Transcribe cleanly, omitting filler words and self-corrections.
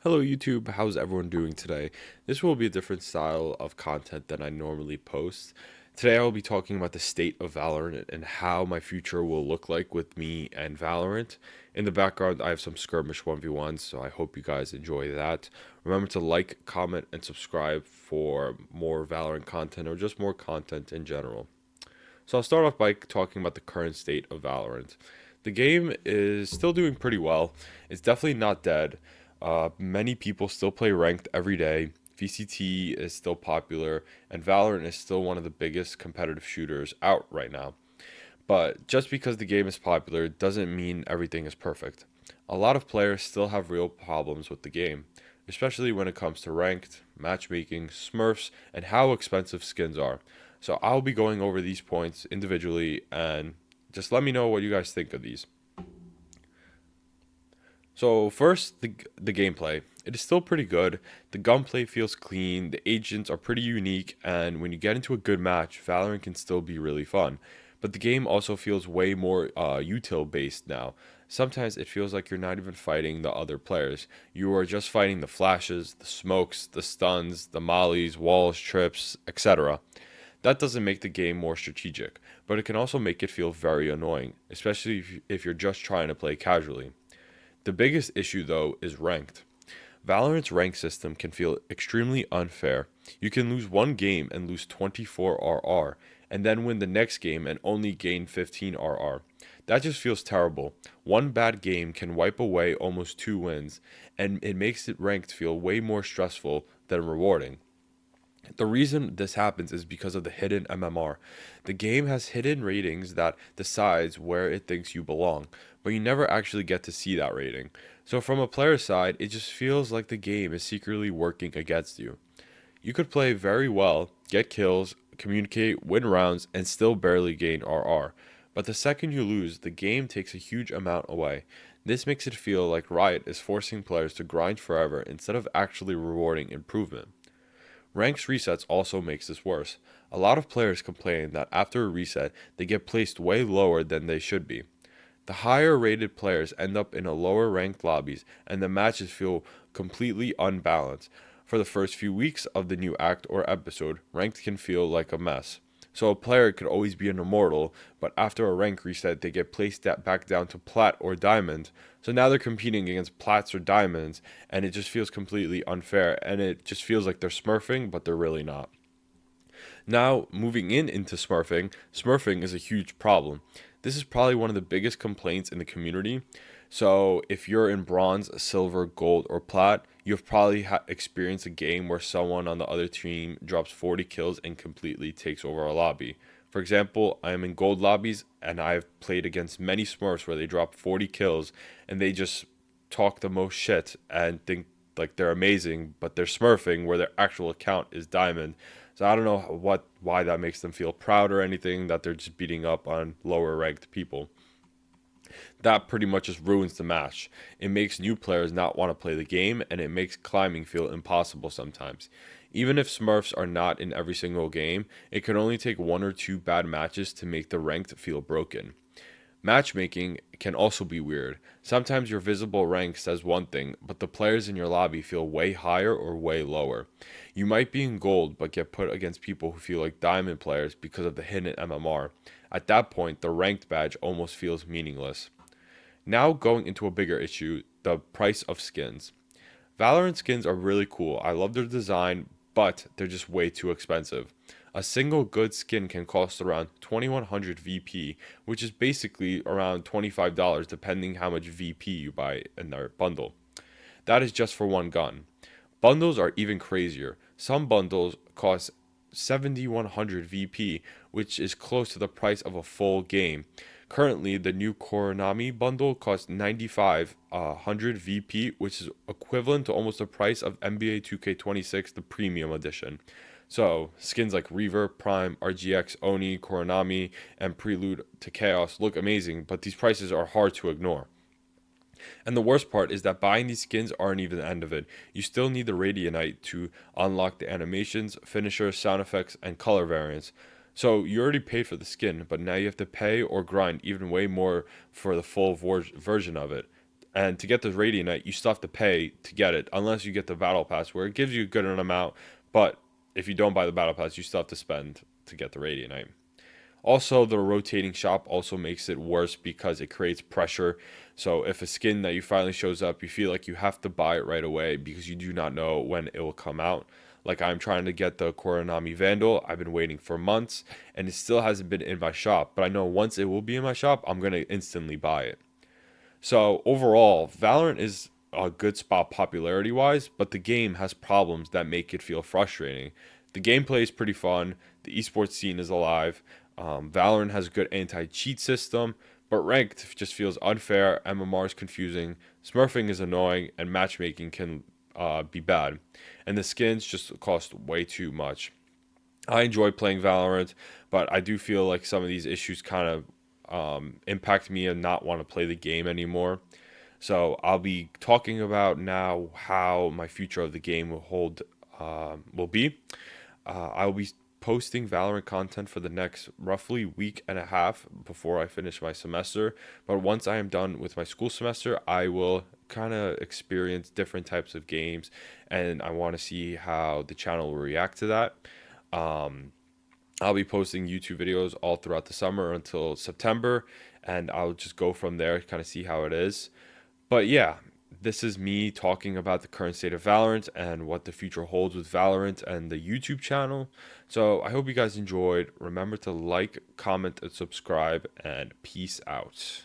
Hello YouTube, how's everyone doing today? This will be a different style of content than I normally post. Today I will be talking about the state of Valorant and how my future will look like with me and Valorant. In the background I have some skirmish 1v1s, so I hope you guys enjoy that. Remember to like, comment, and subscribe for more Valorant content or just more content in general. So I'll start off by talking about the current state of Valorant. The game is still doing pretty well. It's definitely not dead. Many people still play ranked every day. VCT is still popular, and Valorant is still one of the biggest competitive shooters out right now. But just because the game is popular doesn't mean everything is perfect. A lot of players still have real problems with the game, especially when it comes to ranked, matchmaking, smurfs, and how expensive skins are. So I'll be going over these points individually and just let me know what you guys think of these. So first, the gameplay. It is still pretty good. The gunplay feels clean. The agents are pretty unique, and when you get into a good match, Valorant can still be really fun. But the game also feels way more util based now. Sometimes it feels like you're not even fighting the other players. You are just fighting the flashes, the smokes, the stuns, the mollies, walls, trips, etc. That doesn't make the game more strategic, but it can also make it feel very annoying, especially if you're just trying to play casually. The biggest issue, though, is ranked. Valorant's rank system can feel extremely unfair. You can lose one game and lose 24 RR, and then win the next game and only gain 15 RR. That just feels terrible. One bad game can wipe away almost two wins, and it makes it ranked feel way more stressful than rewarding. The reason this happens is because of the hidden MMR. The game has hidden ratings that decides where it thinks you belong, but you never actually get to see that rating. So from a player's side, it just feels like the game is secretly working against you. You could play very well, get kills, communicate, win rounds, and still barely gain RR. But the second you lose, the game takes a huge amount away. This makes it feel like Riot is forcing players to grind forever instead of actually rewarding improvement. Ranks resets also makes this worse. A lot of players complain that after a reset, they get placed way lower than they should be. The higher rated players end up in a lower ranked lobbies, and the matches feel completely unbalanced. For the first few weeks of the new act or episode, ranked can feel like a mess. So a player could always be an immortal, but after a rank reset, they get placed back down to plat or diamond. So now they're competing against plats or diamonds, and it just feels completely unfair, and it just feels like they're smurfing, but they're really not. Now, moving into smurfing, smurfing is a huge problem. This is probably one of the biggest complaints in the community. So, if you're in bronze, silver, gold, or plat, you've probably experienced a game where someone on the other team drops 40 kills and completely takes over a lobby. For example, I am in gold lobbies and I've played against many smurfs where they drop 40 kills and they just talk the most shit and think like they're amazing, but they're smurfing where their actual account is diamond. So I don't know why that makes them feel proud or anything that they're just beating up on lower ranked people. That pretty much just ruins the match. It makes new players not want to play the game, and it makes climbing feel impossible sometimes. Even if Smurfs are not in every single game, it can only take one or two bad matches to make the ranked feel broken. Matchmaking can also be weird. Sometimes your visible rank says one thing, but the players in your lobby feel way higher or way lower. You might be in gold but get put against people who feel like diamond players because of the hidden MMR. At that point, the ranked badge almost feels meaningless. Now going into a bigger issue, the price of skins. Valorant skins are really cool. I love their design, but they're just way too expensive. A single good skin can cost around 2100 VP, which is basically around $25 depending how much VP you buy in their bundle. That is just for one gun. Bundles are even crazier. Some bundles cost 7100 VP, which is close to the price of a full game. Currently, the new Koronami bundle costs 9500 VP, which is equivalent to almost the price of NBA 2K26, the premium edition. So, skins like Reaver, Prime, RGX, Oni, Koronami, and Prelude to Chaos look amazing, but these prices are hard to ignore. And the worst part is that buying these skins aren't even the end of it. You still need the Radianite to unlock the animations, finishers, sound effects, and color variants. So you already paid for the skin, but now you have to pay or grind even way more for the full version of it. And to get the Radiant Knight, you still have to pay to get it, unless you get the Battle Pass, where it gives you a good amount. But if you don't buy the Battle Pass, you still have to spend to get the Radiant Knight. Also, the rotating shop also makes it worse because it creates pressure. So if a skin that you finally shows up, you feel like you have to buy it right away because you do not know when it will come out. Like I'm trying to get the Koronami Vandal. I've been waiting for months and it still hasn't been in my shop. But I know once it will be in my shop, I'm going to instantly buy it. So overall, Valorant is a good spot popularity wise, but the game has problems that make it feel frustrating. The gameplay is pretty fun. The esports scene is alive. Valorant has a good anti-cheat system, but ranked just feels unfair. MMR is confusing. Smurfing is annoying, and matchmaking can be bad. And the skins just cost way too much. I enjoy playing Valorant, but I do feel like some of these issues kind of impact me and not want to play the game anymore. So I'll be talking about now how my future of the game will be. I will be posting Valorant content for the next roughly week and a half before I finish my semester. But once I am done with my school semester, I will kind of experience different types of games, and I want to see how the channel will react to that. Um, I'll be posting YouTube videos all throughout the summer until September, and I'll just go from there, kind of see how it is. But yeah, this is me talking about the current state of Valorant and what the future holds with Valorant and the YouTube channel. So I hope you guys enjoyed. Remember to like, comment, and subscribe, and peace out.